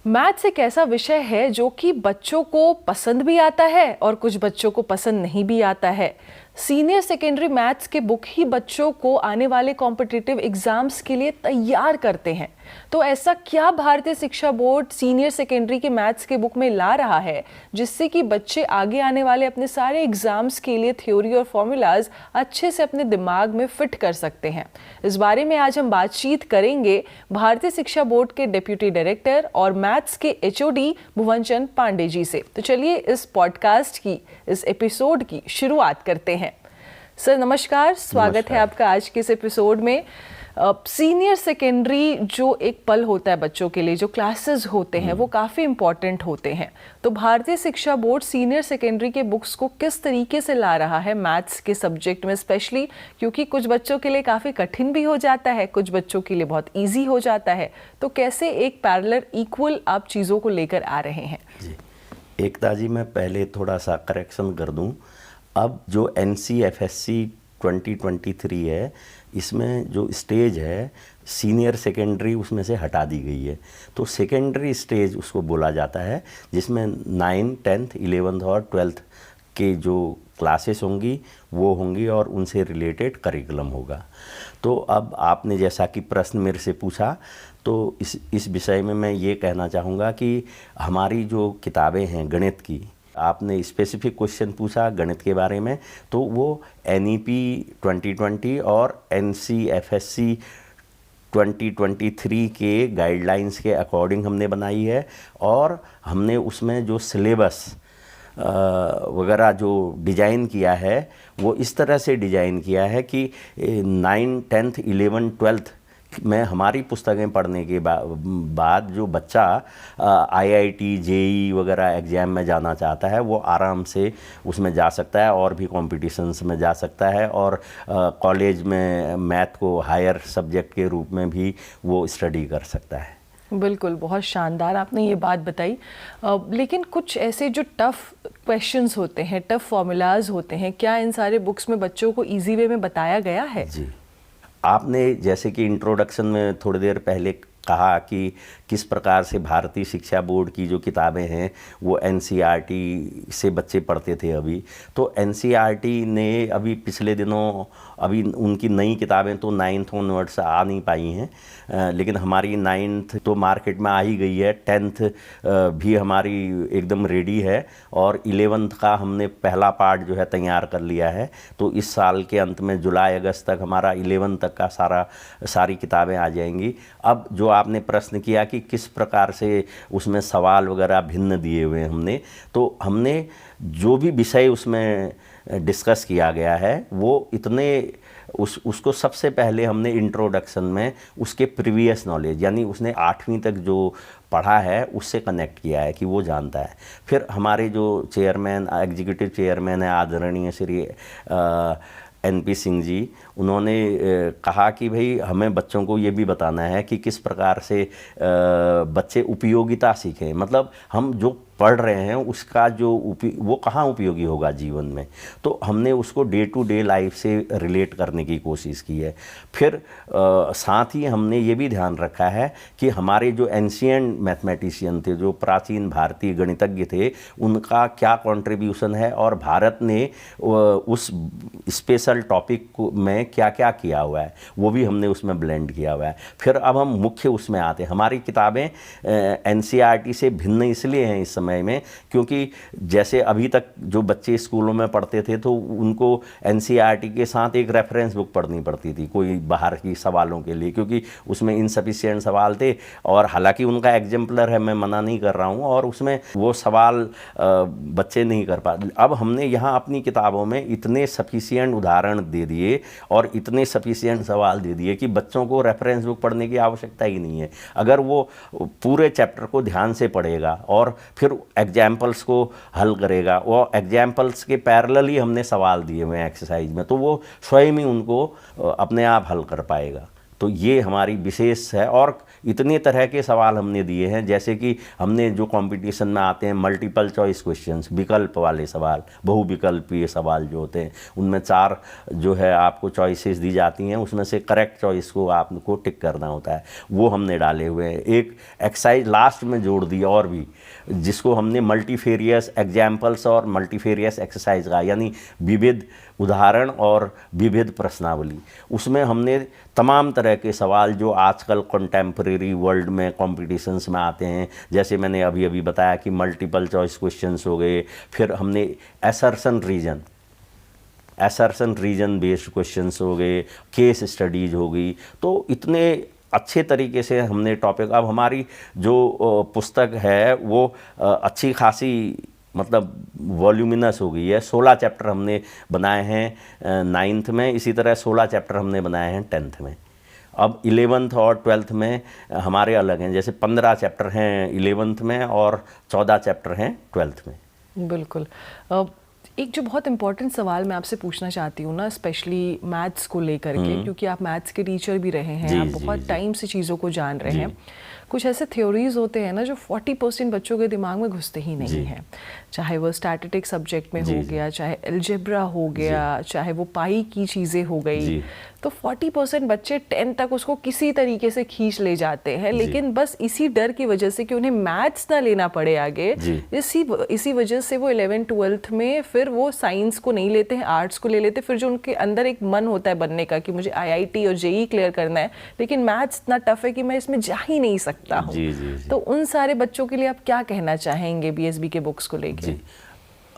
Maths एक ऐसा विषय है जो कि बच्चों को पसंद भी आता है और कुछ बच्चों को पसंद नहीं भी आता है। सीनियर सेकेंडरी मैथ्स के बुक ही बच्चों को आने वाले कॉम्पिटिटिव एग्जाम्स के लिए तैयार करते हैं। तो ऐसा क्या भारतीय शिक्षा बोर्ड सीनियर सेकेंडरी के मैथ्स के बुक में ला रहा है जिससे कि बच्चे आगे आने वाले अपने सारे एग्जाम्स के लिए थ्योरी और फॉर्मूलाज अच्छे से अपने दिमाग में फिट कर सकते हैं? इस बारे में आज हम बातचीत करेंगे भारतीय शिक्षा बोर्ड के डिप्टी डायरेक्टर और मैथ्स के एचओडी भुवन चंद पांडे जी से। तो चलिए इस पॉडकास्ट की इस एपिसोड की शुरुआत करते हैं। सर नमस्कार, स्वागत है आपका आज के इस एपिसोड में। सीनियर सेकेंडरी जो एक पल होता है बच्चों के लिए, जो क्लासेस होते हैं वो काफ़ी इम्पॉर्टेंट होते हैं। तो भारतीय शिक्षा बोर्ड सीनियर सेकेंडरी के बुक्स को किस तरीके से ला रहा है मैथ्स के सब्जेक्ट में, स्पेशली क्योंकि कुछ बच्चों के लिए काफ़ी कठिन भी हो जाता है, कुछ बच्चों के लिए बहुत ईजी हो जाता है। तो कैसे एक पैरेलल इक्वल आप चीज़ों को लेकर आ रहे हैं? जी, एकता जी, मैं पहले थोड़ा सा करेक्शन कर दूं। अब जो NCFSC 2023 है, इसमें जो स्टेज है सीनियर सेकेंडरी उसमें से हटा दी गई है। तो सेकेंडरी स्टेज उसको बोला जाता है, जिसमें 9, 10th, 11th और 12th के जो क्लासेस होंगी वो होंगी और उनसे रिलेटेड करिकुलम होगा। तो अब आपने जैसा कि प्रश्न मेरे से पूछा, तो इस विषय में मैं ये कहना चाहूँगा कि हमारी जो किताबें हैं गणित की, आपने स्पेसिफिक क्वेश्चन पूछा गणित के बारे में, तो वो NEP 2020 और NCFSC 2023 के गाइडलाइंस के अकॉर्डिंग हमने बनाई है। और हमने उसमें जो सिलेबस वगैरह जो डिज़ाइन किया है वो इस तरह से डिज़ाइन किया है कि 9, 10th, 11th, 12th में हमारी पुस्तकें पढ़ने के बाद जो बच्चा IIT, JEE वगैरह एग्ज़ाम में जाना चाहता है वो आराम से उसमें जा सकता है और भी कॉम्पिटिशन्स में जा सकता है, और कॉलेज में मैथ को हायर सब्जेक्ट के रूप में भी वो स्टडी कर सकता है। बिल्कुल, बहुत शानदार आपने ये बात बताई। लेकिन कुछ ऐसे जो टफ़ क्वेश्चंस होते हैं, टफ़ फॉर्मूलाज होते हैं, क्या इन सारे बुक्स में बच्चों को इजी वे में बताया गया है? जी, आपने जैसे कि इंट्रोडक्शन में थोड़ी देर पहले कहा कि किस प्रकार से भारतीय शिक्षा बोर्ड की जो किताबें हैं वो NCERT से बच्चे पढ़ते थे अभी। तो NCERT ने अभी पिछले दिनों अभी उनकी नई किताबें तो 9th ऑनवर्ड्स आ नहीं पाई हैं, लेकिन हमारी 9th तो मार्केट में आ ही गई है, 10th भी हमारी एकदम रेडी है, और 11th का हमने पहला पार्ट जो है तैयार कर लिया है। तो इस साल के अंत में जुलाई अगस्त तक हमारा 11th तक का सारी किताबें आ जाएंगी। अब जो आपने प्रश्न किया कि किस प्रकार से उसमें सवाल वगैरह भिन्न दिए हुए हैं तो हमने जो भी विषय उसमें डिस्कस किया गया है वो उसको सबसे पहले हमने इंट्रोडक्शन में उसके प्रीवियस नॉलेज, यानी उसने 8वीं तक जो पढ़ा है उससे कनेक्ट किया है कि वो जानता है। फिर हमारे जो चेयरमैन, एग्जीक्यूटिव चेयरमैन है आदरणीय श्री NP सिंह जी, उन्होंने कहा कि भाई हमें बच्चों को ये भी बताना है कि किस प्रकार से बच्चे उपयोगिता सीखें, मतलब हम जो पढ़ रहे हैं उसका जो वो कहाँ उपयोगी होगा जीवन में। तो हमने उसको डे टू डे लाइफ से रिलेट करने की कोशिश की है। फिर साथ ही हमने ये भी ध्यान रखा है कि हमारे जो एंशिएंट मैथमेटिशियन थे, जो प्राचीन भारतीय गणितज्ञ थे, उनका क्या कंट्रीब्यूशन है और भारत ने उस स्पेशल टॉपिक में क्या क्या किया हुआ है वो भी हमने उसमें ब्लेंड किया हुआ है। फिर अब हम मुख्य उसमें आते हैं। हमारी किताबें NCERT से भिन्न इसलिए हैं इस समय में, क्योंकि जैसे अभी तक जो बच्चे स्कूलों में पढ़ते थे तो उनको NCERT के साथ एक रेफरेंस बुक पढ़नी पड़ती थी कोई बाहर की सवालों के लिए, क्योंकि उसमें इनसफिशिएंट सवाल थे। और हालांकि उनका एग्जाम्पलर है, मैं मना नहीं कर रहा हूँ, और उसमें वो सवाल बच्चे नहीं कर पाते। अब हमने यहाँ अपनी किताबों में इतने सफिशिएंट उदाहरण दे दिए और इतने सफिशिएंट सवाल दे दिए कि बच्चों को रेफरेंस बुक पढ़ने की आवश्यकता ही नहीं है। अगर वो पूरे चैप्टर को ध्यान से पढ़ेगा और फिर एग्जाम्पल्स को हल करेगा, वो एग्जाम्पल्स के पैरेलल ही हमने सवाल दिए हुए हैं एक्सरसाइज में, तो वो स्वयं ही उनको अपने आप हल कर पाएगा। तो ये हमारी विशेष है। और इतने तरह के सवाल हमने दिए हैं, जैसे कि हमने जो कंपटीशन में आते हैं मल्टीपल चॉइस क्वेश्चंस, विकल्प वाले सवाल, बहुविकल्पीय सवाल जो होते हैं, उनमें 4 जो है आपको चॉइसेस दी जाती हैं, उसमें से करेक्ट चॉइस को आपको टिक करना होता है, वो हमने डाले हुए हैं। एक एक्सरसाइज लास्ट में जोड़ दी और भी, जिसको हमने मल्टीफेरियस एग्जाम्पल्स और मल्टीफेरियस एक्सरसाइज का, यानी विविध उदाहरण और विविध प्रश्नावली, उसमें हमने तमाम तरह के सवाल जो आजकल कंटेम्प्रेरी वर्ल्ड में कॉम्पिटिशन्स में आते हैं, जैसे मैंने अभी अभी बताया कि मल्टीपल चॉइस क्वेश्चंस हो गए, फिर हमने असर्शन रीजन बेस्ड क्वेश्चंस हो गए, केस स्टडीज हो गई। तो इतने अच्छे तरीके से हमने टॉपिक, अब हमारी जो पुस्तक है वो अच्छी खासी मतलब वॉल्यूमिनस हो गई है। 16 चैप्टर हमने बनाए हैं 9th में, इसी तरह 16 चैप्टर हमने बनाए हैं 10th में। अब 11th और 12th में हमारे अलग हैं, जैसे 15 चैप्टर हैं 11th में और 14 चैप्टर हैं 12th में। बिल्कुल। एक जो बहुत इम्पोर्टेंट सवाल मैं आपसे पूछना चाहती हूँ ना, स्पेशली मैथ्स को लेकर के, क्योंकि आप मैथ्स के टीचर भी रहे हैं, आप बहुत टाइम से चीज़ों को जान रहे हैं। कुछ ऐसे थ्योरीज होते हैं ना जो 40% बच्चों के दिमाग में घुसते ही नहीं हैं, चाहे वो स्टैटिस्टिक सब्जेक्ट में हो गया, चाहे अलजेब्रा हो गया, चाहे वो पाई की चीज़ें हो गई। तो 40% बच्चे 10 तक उसको किसी तरीके से खींच ले जाते हैं, लेकिन बस इसी डर की वजह से कि उन्हें मैथ्स ना लेना पड़े आगे, इसी वजह से वो 11th-12th में फिर वो साइंस को नहीं लेते हैं, आर्ट्स को ले लेते हैं। फिर जो उनके अंदर एक मन होता है बनने का कि मुझे IIT और JEE क्लियर करना है, लेकिन मैथ्स इतना टफ है कि मैं इसमें जा ही नहीं सकता हूँ। तो उन सारे बच्चों के लिए आप क्या कहना चाहेंगे BSB के बुक्स को लेकर?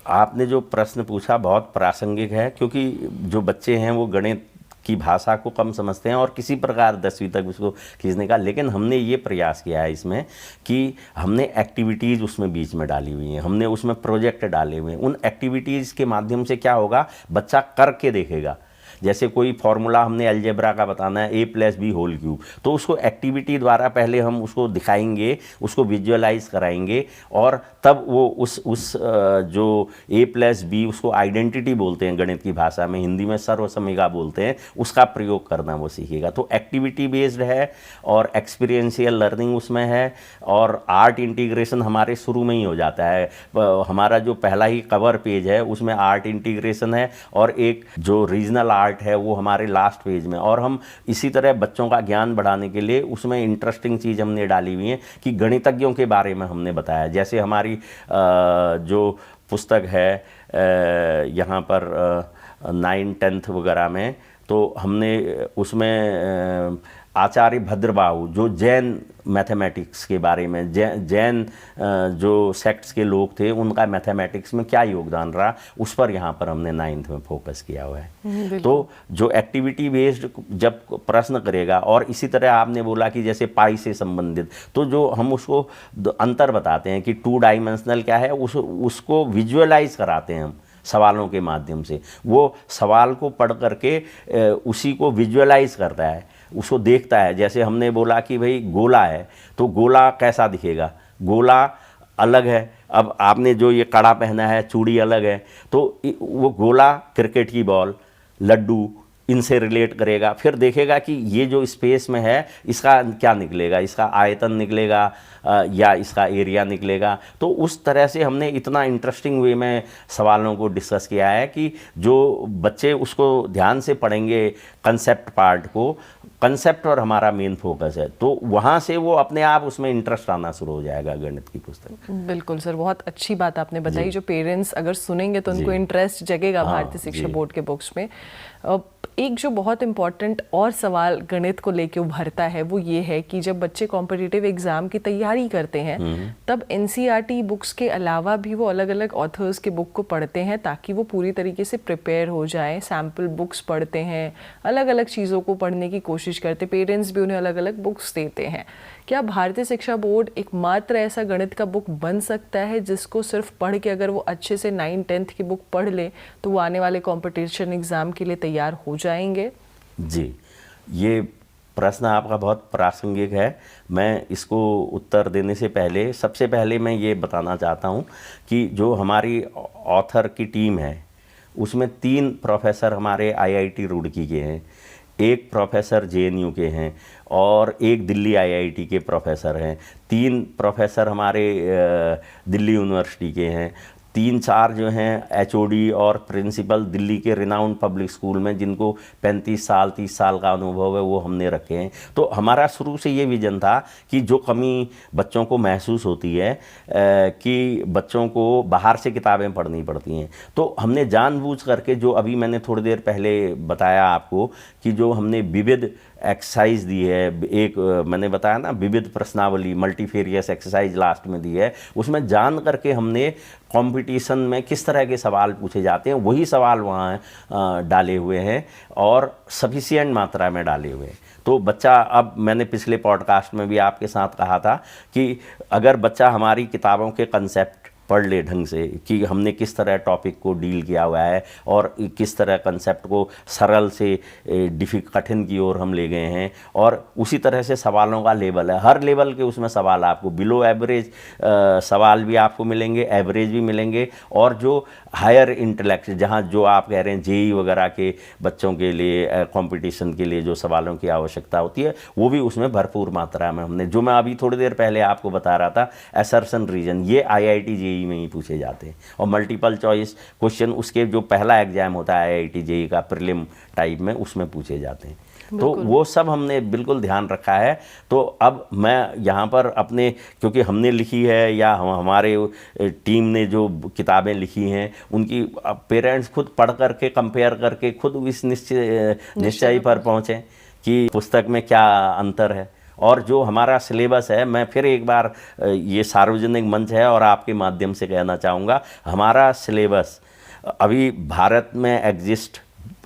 आपने जो प्रश्न पूछा बहुत प्रासंगिक है, क्योंकि जो बच्चे हैं वो गणित की भाषा को कम समझते हैं और किसी प्रकार 10वीं तक उसको खींचने का, लेकिन हमने ये प्रयास किया है इसमें कि हमने एक्टिविटीज़ उसमें बीच में डाली हुई हैं, हमने उसमें प्रोजेक्ट डाले हुए हैं। उन एक्टिविटीज़ के माध्यम से क्या होगा, बच्चा करके देखेगा। जैसे कोई फार्मूला हमने अलजेब्रा का बताना है a+b², तो उसको एक्टिविटी द्वारा पहले हम उसको दिखाएंगे, उसको विजुअलाइज कराएंगे, और तब वो उस जो a+b, उसको आइडेंटिटी बोलते हैं गणित की भाषा में, हिंदी में सर्वसमिका बोलते हैं, उसका प्रयोग करना वो सीखेगा। तो एक्टिविटी बेस्ड है और एक्सपीरियंशियल लर्निंग उसमें है, और आर्ट इंटीग्रेशन हमारे शुरू में ही हो जाता है। हमारा जो पहला ही कवर पेज है उसमें आर्ट इंटीग्रेशन है, और एक जो रीजनल आर्ट है वो हमारे लास्ट पेज में। और हम इसी तरह बच्चों का ज्ञान बढ़ाने के लिए उसमें इंटरेस्टिंग चीज़ हमने डाली हुई है कि गणितज्ञों के बारे में हमने बताया। जैसे हमारी जो पुस्तक है यहाँ पर 9, 10th वगैरह में, तो हमने उसमें आचार्य भद्रबाहु जो जैन मैथमेटिक्स के बारे में, जैन जो सेक्ट्स के लोग थे उनका मैथमेटिक्स में क्या योगदान रहा, उस पर यहाँ पर हमने 9th में फोकस किया हुआ है। तो जो एक्टिविटी बेस्ड जब प्रश्न करेगा, और इसी तरह आपने बोला कि जैसे पाई से संबंधित, तो जो हम उसको अंतर बताते हैं कि 2 डायमेंशनल क्या है, उसको विजुअलाइज कराते हैं हम सवालों के माध्यम से। वो सवाल को पढ़ करके उसी को विजुअलाइज करता है, उसको देखता है। जैसे हमने बोला कि भाई गोला है, तो गोला कैसा दिखेगा, गोला अलग है। अब आपने जो ये कड़ा पहना है, चूड़ी अलग है, तो वो गोला क्रिकेट की बॉल, लड्डू, इनसे रिलेट करेगा। फिर देखेगा कि ये जो स्पेस में है इसका क्या निकलेगा, इसका आयतन निकलेगा या इसका एरिया निकलेगा। तो उस तरह से हमने इतना इंटरेस्टिंग वे में सवालों को डिस्कस किया है कि जो बच्चे उसको ध्यान से पढ़ेंगे, कंसेप्ट पार्ट को, कंसेप्ट और हमारा मेन फोकस है, तो वहाँ से वो अपने आप उसमें इंटरेस्ट आना शुरू हो जाएगा गणित की पुस्तक। बिल्कुल सर, बहुत अच्छी बात आपने बताई। जो पेरेंट्स अगर सुनेंगे तो उनको इंटरेस्ट जगेगा भारतीय शिक्षा बोर्ड के बुक्स में। एक जो बहुत इम्पॉर्टेंट और सवाल गणित को लेके उभरता है वो ये है कि जब बच्चे कॉम्पिटिटिव एग्जाम की तैयारी करते हैं तब NCERT बुक्स के अलावा भी वो अलग अलग ऑथर्स के बुक को पढ़ते हैं ताकि वो पूरी तरीके से प्रिपेयर हो जाए। सैम्पल बुक्स पढ़ते हैं, अलग अलग चीज़ों को पढ़ने की कोशिश करते, पेरेंट्स भी उन्हें अलग अलग बुक्स देते हैं। क्या भारतीय शिक्षा बोर्ड एकमात्र ऐसा गणित का बुक बन सकता है जिसको सिर्फ पढ़ के अगर वो अच्छे से 9, 10th की बुक पढ़ ले तो वो आने वाले कंपटीशन एग्ज़ाम के लिए तैयार हो जाएंगे? जी, ये प्रश्न आपका बहुत प्रासंगिक है। मैं इसको उत्तर देने से पहले सबसे पहले मैं ये बताना चाहता हूँ कि जो हमारी ऑथर की टीम है उसमें 3 प्रोफेसर हमारे IIT रुड़की के हैं, एक प्रोफेसर जेएनयू के हैं और एक दिल्ली आईआईटी के प्रोफेसर हैं, 3 प्रोफेसर हमारे दिल्ली यूनिवर्सिटी के हैं, 3-4 जो हैं एचओडी और प्रिंसिपल दिल्ली के रिनाउंड पब्लिक स्कूल में जिनको 35 साल 30 साल का अनुभव है वो हमने रखे हैं। तो हमारा शुरू से ये विजन था कि जो कमी बच्चों को महसूस होती है कि बच्चों को बाहर से किताबें पढ़नी पड़ती हैं, तो हमने जानबूझ करके जो अभी मैंने थोड़ी देर पहले बताया आपको कि जो हमने विविध एक्सरसाइज दी है, एक मैंने बताया ना विविध प्रश्नावली मल्टीफेरियस एक्सरसाइज लास्ट में दी है, उसमें जान करके हमने कंपटीशन में किस तरह के सवाल पूछे जाते हैं वही सवाल वहाँ डाले हुए हैं और सफिशिएंट मात्रा में डाले हुए हैं। तो बच्चा, अब मैंने पिछले पॉडकास्ट में भी आपके साथ कहा था कि अगर बच्चा हमारी किताबों के कंसेप्ट पढ़ ले ढंग से कि हमने किस तरह टॉपिक को डील किया हुआ है और किस तरह कंसेप्ट को सरल से कठिन की ओर हम ले गए हैं, और उसी तरह से सवालों का लेवल है, हर लेवल के उसमें सवाल आपको बिलो एवरेज सवाल भी आपको मिलेंगे, एवरेज भी मिलेंगे, और जो हायर इंटेलेक्ट जहाँ जो आप कह रहे हैं जेई वगैरह के बच्चों के लिए कंपटीशन के लिए जो सवालों की आवश्यकता होती है वो भी उसमें भरपूर मात्रा में हमने, जो मैं अभी थोड़ी देर पहले आपको बता रहा था असर्शन रीजन, ये आईआईटी जेई में ही पूछे जाते हैं, और मल्टीपल चॉइस क्वेश्चन उसके जो पहला एग्जाम होता है आईआईटी जेई का प्रीलिम टाइप में उसमें पूछे जाते हैं। तो वो सब हमने बिल्कुल ध्यान रखा है। तो अब मैं यहाँ पर अपने, क्योंकि हमने लिखी है या हमारे टीम ने जो किताबें लिखी हैं उनकी पेरेंट्स खुद पढ़ करके कंपेयर करके खुद इस निश्चय पर पहुँचें कि पुस्तक में क्या अंतर है। और जो हमारा सिलेबस है, मैं फिर एक बार ये सार्वजनिक मंच है और आपके माध्यम से कहना चाहूँगा, हमारा सिलेबस अभी भारत में एग्जिस्ट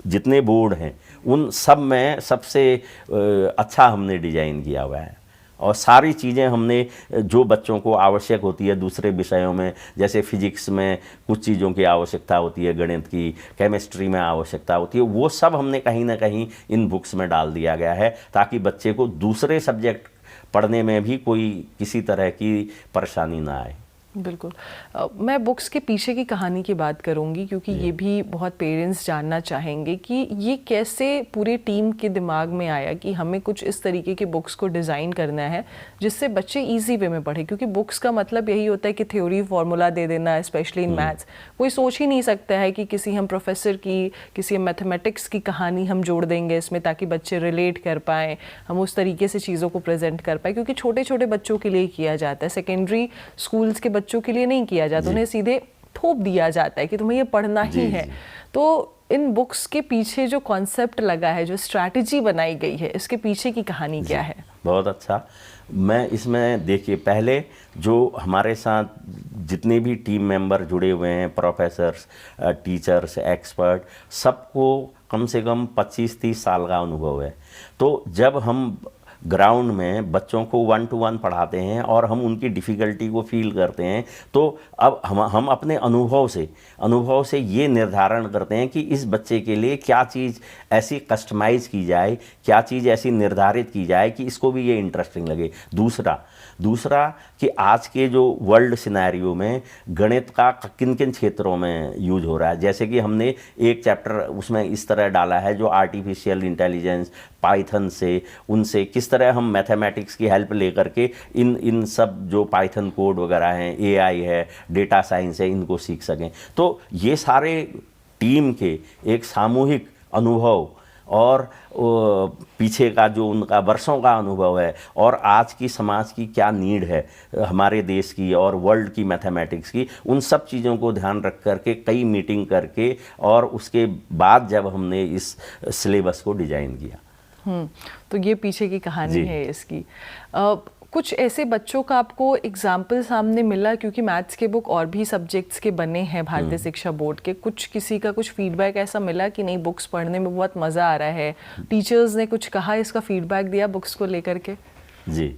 जितने बोर्ड हैं उन सब में सबसे अच्छा हमने डिज़ाइन किया हुआ है, और सारी चीज़ें हमने जो बच्चों को आवश्यक होती है दूसरे विषयों में, जैसे फिजिक्स में कुछ चीज़ों की आवश्यकता होती है, गणित की, केमिस्ट्री में आवश्यकता होती है, वो सब हमने कहीं ना कहीं इन बुक्स में डाल दिया गया है ताकि बच्चे को दूसरे सब्जेक्ट पढ़ने में भी कोई किसी तरह की परेशानी ना आए। बिल्कुल। मैं बुक्स के पीछे की कहानी की बात करूंगी क्योंकि ये भी बहुत पेरेंट्स जानना चाहेंगे कि ये कैसे पूरे टीम के दिमाग में आया कि हमें कुछ इस तरीके की बुक्स को डिज़ाइन करना है जिससे बच्चे इजी वे में पढ़े, क्योंकि बुक्स का मतलब यही होता है कि थ्योरी फार्मूला दे देना, स्पेशली इन मैथ्स। कोई सोच ही नहीं सकता है कि किसी हम प्रोफेसर की, किसी मैथमेटिक्स की कहानी हम जोड़ देंगे इसमें ताकि बच्चे रिलेट कर पाएँ, हम उस तरीके से चीज़ों को प्रेजेंट कर पाएँ, क्योंकि छोटे छोटे बच्चों के लिए किया जाता है, सेकेंडरी स्कूल्स के बच्चों के लिए नहीं किया जाता, उन्हें सीधे थोप दिया जाता है कि तुम्हें ये पढ़ना ही है। तो इन बुक्स के पीछे जो कॉन्सेप्ट लगा है, जो स्ट्रैटेजी बनाई गई है, इसके पीछे की कहानी क्या है? बहुत अच्छा। मैं इसमें देखिए, पहले जो हमारे साथ जितने भी टीम मेंबर जुड़े हुए हैं, प्रोफेसर्स, टीचर्स, एक्सपर्ट, सबको कम से कम 25-30 साल का अनुभव है। तो जब हम ग्राउंड में बच्चों को 1-to-1 पढ़ाते हैं और हम उनकी डिफ़िकल्टी को फील करते हैं, तो अब हम अपने अनुभव से ये निर्धारण करते हैं कि इस बच्चे के लिए क्या चीज़ ऐसी कस्टमाइज़ की जाए, क्या चीज़ ऐसी निर्धारित की जाए कि इसको भी ये इंटरेस्टिंग लगे। दूसरा कि आज के जो वर्ल्ड सिनेरियो में गणित का किन किन क्षेत्रों में यूज हो रहा है, जैसे कि हमने एक चैप्टर उसमें इस तरह डाला है जो आर्टिफिशियल इंटेलिजेंस, पाइथन से, उनसे किस तरह हम मैथमेटिक्स की हेल्प लेकर के इन सब जो पाइथन कोड वगैरह हैं, एआई है, डेटा साइंस है, इनको सीख सकें। तो ये सारे टीम के एक सामूहिक अनुभव और पीछे का जो उनका वर्षों का अनुभव है और आज की समाज की क्या नीड है हमारे देश की और वर्ल्ड की मैथमेटिक्स की, उन सब चीज़ों को ध्यान रख करके कई मीटिंग करके और उसके बाद जब हमने इस सिलेबस को डिज़ाइन किया। तो ये पीछे की कहानी है इसकी। कुछ ऐसे बच्चों का आपको एग्जाम्पल सामने मिला, क्योंकि मैथ्स के बुक और भी सब्जेक्ट्स के बने हैं भारतीय शिक्षा बोर्ड के, कुछ किसी का कुछ फीडबैक ऐसा मिला कि नहीं बुक्स पढ़ने में बहुत मज़ा आ रहा है, टीचर्स ने कुछ कहा, इसका फीडबैक दिया बुक्स को लेकर के? जी,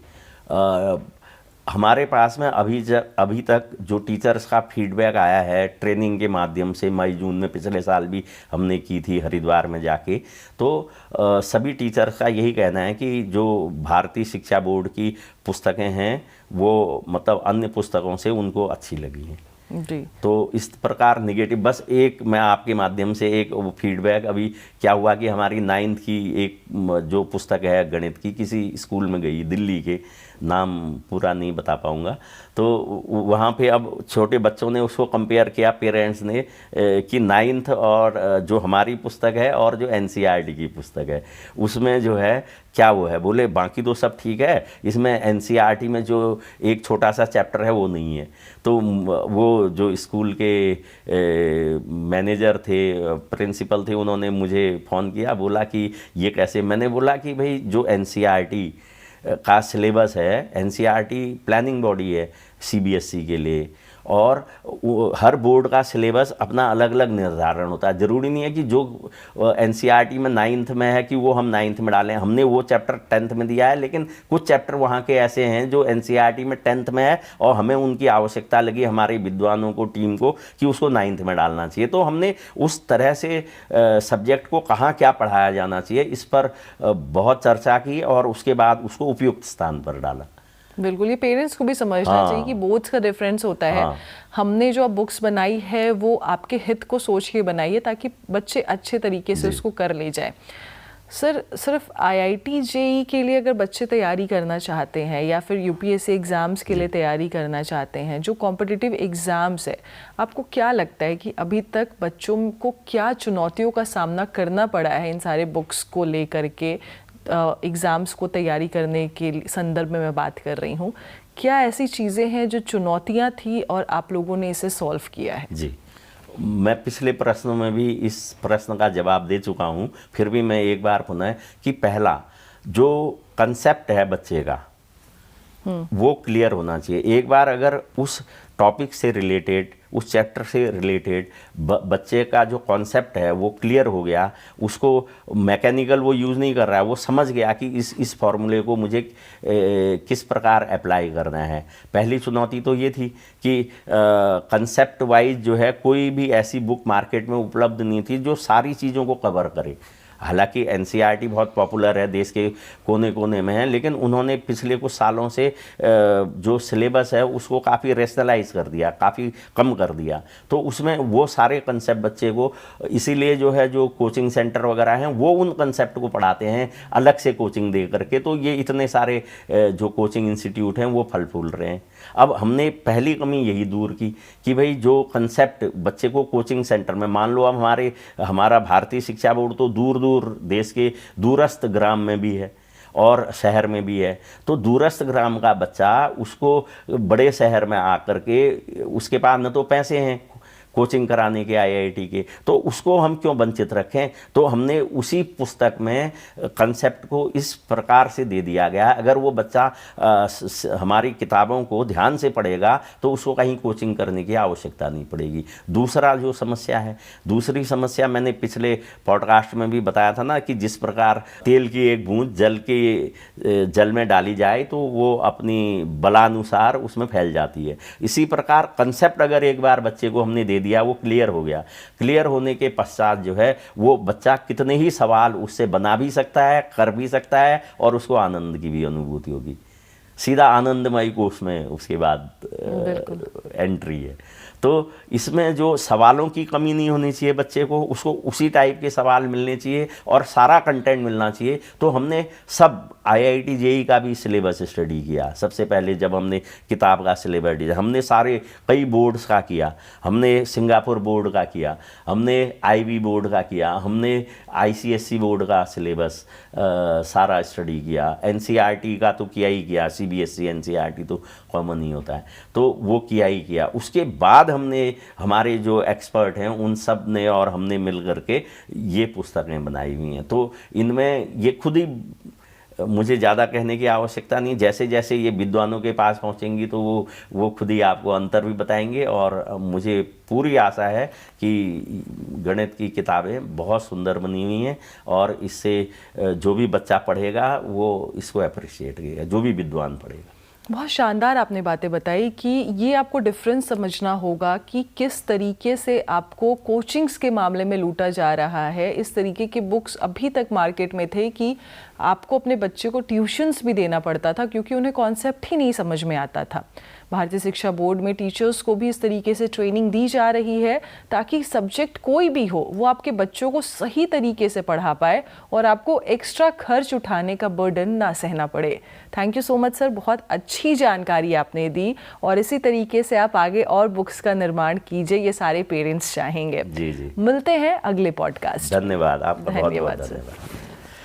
हमारे पास में अभी तक जो टीचर्स का फीडबैक आया है ट्रेनिंग के माध्यम से, मई जून में पिछले साल भी हमने की थी हरिद्वार में जाके, तो सभी टीचर्स का यही कहना है कि जो भारतीय शिक्षा बोर्ड की पुस्तकें हैं वो मतलब अन्य पुस्तकों से उनको अच्छी लगी हैं। जी। तो इस प्रकार निगेटिव, बस एक मैं आपके माध्यम से एक फीडबैक, अभी क्या हुआ कि हमारी 9th की एक जो पुस्तक है गणित की, किसी स्कूल में गई दिल्ली के, नाम पूरा नहीं बता पाऊंगा, तो वहाँ पे अब छोटे बच्चों ने उसको कंपेयर किया पेरेंट्स ने कि 9th और जो हमारी पुस्तक है और जो एनसीईआरटी की पुस्तक है उसमें जो है क्या वो है, बोले बाकी तो सब ठीक है, इसमें एनसीईआरटी में जो एक छोटा सा चैप्टर है वो नहीं है। तो वो जो स्कूल के मैनेजर थे, प्रिंसिपल थे, उन्होंने मुझे फ़ोन किया, बोला कि ये कैसे। मैंने बोला कि भाई जो एनसीईआरटी का सिलेबस है, एनसीईआरटी प्लानिंग बॉडी है सीबीएसई के लिए, और हर बोर्ड का सिलेबस अपना अलग अलग निर्धारण होता है। ज़रूरी नहीं है कि जो एनसीईआरटी में 9th में है कि वो हम 9th में डालें, हमने वो चैप्टर 10th में दिया है, लेकिन कुछ चैप्टर वहाँ के ऐसे हैं जो एनसीईआरटी में 10th में है और हमें उनकी आवश्यकता लगी हमारे विद्वानों को, टीम को, कि उसको 9th में डालना चाहिए। तो हमने उस तरह से सब्जेक्ट को कहाँ क्या पढ़ाया जाना चाहिए इस पर बहुत चर्चा की और उसके बाद उसको उपयुक्त स्थान पर डाला। बिल्कुल, ये पेरेंट्स को भी समझना चाहिए कि बोर्ड्स का डिफरेंस होता है। हमने जो अब बुक्स बनाई है वो आपके हित को सोच के बनाई है ताकि बच्चे अच्छे तरीके से उसको कर ले जाए। सर, सिर्फ आईआईटी जेईई के लिए अगर बच्चे तैयारी करना चाहते हैं या फिर यूपीएससी एग्ज़ाम्स के लिए तैयारी करना चाहते हैं, जो कॉम्पिटिटिव एग्ज़ाम्स है, आपको क्या लगता है कि अभी तक बच्चों को क्या चुनौतियों का सामना करना पड़ा है इन सारे बुक्स को लेकर के? एग्ज़ाम्स को तैयारी करने के संदर्भ में मैं बात कर रही हूँ। क्या ऐसी चीज़ें हैं जो चुनौतियाँ थी और आप लोगों ने इसे सॉल्व किया है? जी, मैं पिछले प्रश्नों में भी इस प्रश्न का जवाब दे चुका हूँ, फिर भी मैं एक बार पुनः कि पहला जो कंसेप्ट है बच्चे का वो क्लियर होना चाहिए। एक बार अगर उस टॉपिक से रिलेटेड, उस चैप्टर से रिलेटेड बच्चे का जो कॉन्सेप्ट है वो क्लियर हो गया, उसको मैकेनिकल वो यूज़ नहीं कर रहा है, वो समझ गया कि इस फॉर्मूले को मुझे किस प्रकार अप्लाई करना है। पहली चुनौती तो ये थी कि कंसेप्ट वाइज जो है कोई भी ऐसी बुक मार्केट में उपलब्ध नहीं थी जो सारी चीज़ों को कवर करे। हालांकि एनसीईआरटी बहुत पॉपुलर है, देश के कोने कोने में है, लेकिन उन्होंने पिछले कुछ सालों से जो सिलेबस है उसको काफ़ी रेशनलाइज कर दिया, काफ़ी कम कर दिया। तो उसमें वो सारे कंसेप्ट बच्चे को, इसीलिए जो है जो कोचिंग सेंटर वगैरह हैं वो उन कंसेप्ट को पढ़ाते हैं अलग से कोचिंग दे करके। तो ये इतने सारे जो कोचिंग इंस्टीट्यूट हैं वो फल फूल रहे हैं। अब हमने पहली कमी यही दूर की कि भाई जो कंसेप्ट बच्चे को कोचिंग सेंटर में, मान लो अब हमारा भारतीय शिक्षा बोर्ड तो दूर दूर देश के दूरस्थ ग्राम में भी है और शहर में भी है। तो दूरस्थ ग्राम का बच्चा, उसको बड़े शहर में आकर के उसके पास न तो पैसे हैं कोचिंग कराने के आईआईटी के, तो उसको हम क्यों वंचित रखें। तो हमने उसी पुस्तक में कंसेप्ट को इस प्रकार से दे दिया गया, अगर वो बच्चा हमारी किताबों को ध्यान से पढ़ेगा तो उसको कहीं कोचिंग करने की आवश्यकता नहीं पड़ेगी। दूसरा जो समस्या है, दूसरी समस्या मैंने पिछले पॉडकास्ट में भी बताया था ना, कि जिस प्रकार तेल की एक बूंद जल में डाली जाए तो वो अपनी बलानुसार उसमें फैल जाती है। इसी प्रकार कंसेप्ट अगर एक बार बच्चे को हमने दे दिया, वो क्लियर हो गया, क्लियर होने के पश्चात जो है वो बच्चा कितने ही सवाल उससे बना भी सकता है, कर भी सकता है, और उसको आनंद की भी अनुभूति होगी। सीधा आनंदमय कोष में उसके बाद एंट्री है। तो इसमें जो सवालों की कमी नहीं होनी चाहिए बच्चे को, उसको उसी टाइप के सवाल मिलने चाहिए और सारा कंटेंट मिलना चाहिए। तो हमने सब आईआईटी जेईई का भी सिलेबस स्टडी किया। सबसे पहले जब हमने किताब का सिलेबस डिजाइन, हमने सारे कई बोर्ड्स का किया, हमने सिंगापुर बोर्ड का किया, हमने आईबी बोर्ड का किया, हमने आईसीएसई बोर्ड का सिलेबस सारा स्टडी किया। एनसीईआरटी का तो किया ही किया, सीबीएसई एनसीईआरटी तो कॉमन ही होता है, तो वो किया ही किया। उसके बाद हमने, हमारे जो एक्सपर्ट हैं उन सब ने और हमने मिल करके ये पुस्तकें बनाई हुई हैं। तो इनमें ये खुद ही, मुझे ज़्यादा कहने की आवश्यकता नहीं, जैसे जैसे ये विद्वानों के पास पहुंचेंगी तो वो खुद ही आपको अंतर भी बताएंगे। और मुझे पूरी आशा है कि गणित की किताबें बहुत सुंदर बनी हुई हैं और इससे जो भी बच्चा पढ़ेगा वो इसको अप्रिशिएट करेगा, जो भी विद्वान पढ़ेगा। बहुत शानदार आपने बातें बताई कि ये आपको डिफरेंस समझना होगा कि किस तरीके से आपको कोचिंग्स के मामले में लूटा जा रहा है। इस तरीके की बुक्स अभी तक मार्केट में थे कि आपको अपने बच्चे को ट्यूशन्स भी देना पड़ता था क्योंकि उन्हें कॉन्सेप्ट ही नहीं समझ में आता था। भारतीय शिक्षा बोर्ड में टीचर्स को भी इस तरीके से ट्रेनिंग दी जा रही है ताकि सब्जेक्ट कोई भी हो वो आपके बच्चों को सही तरीके से पढ़ा पाए और आपको एक्स्ट्रा खर्च उठाने का बर्डन ना सहना पड़े। Thank you so much sir, बहुत अच्छी जानकारी आपने दी और इसी तरीके से आप आगे और बुक्स का निर्माण कीजिए, ये सारे पेरेंट्स चाहेंगे। जी जी, मिलते हैं अगले पॉडकास्ट। धन्यवाद आपका, बहुत बहुत धन्यवाद सर। धन्यवाद।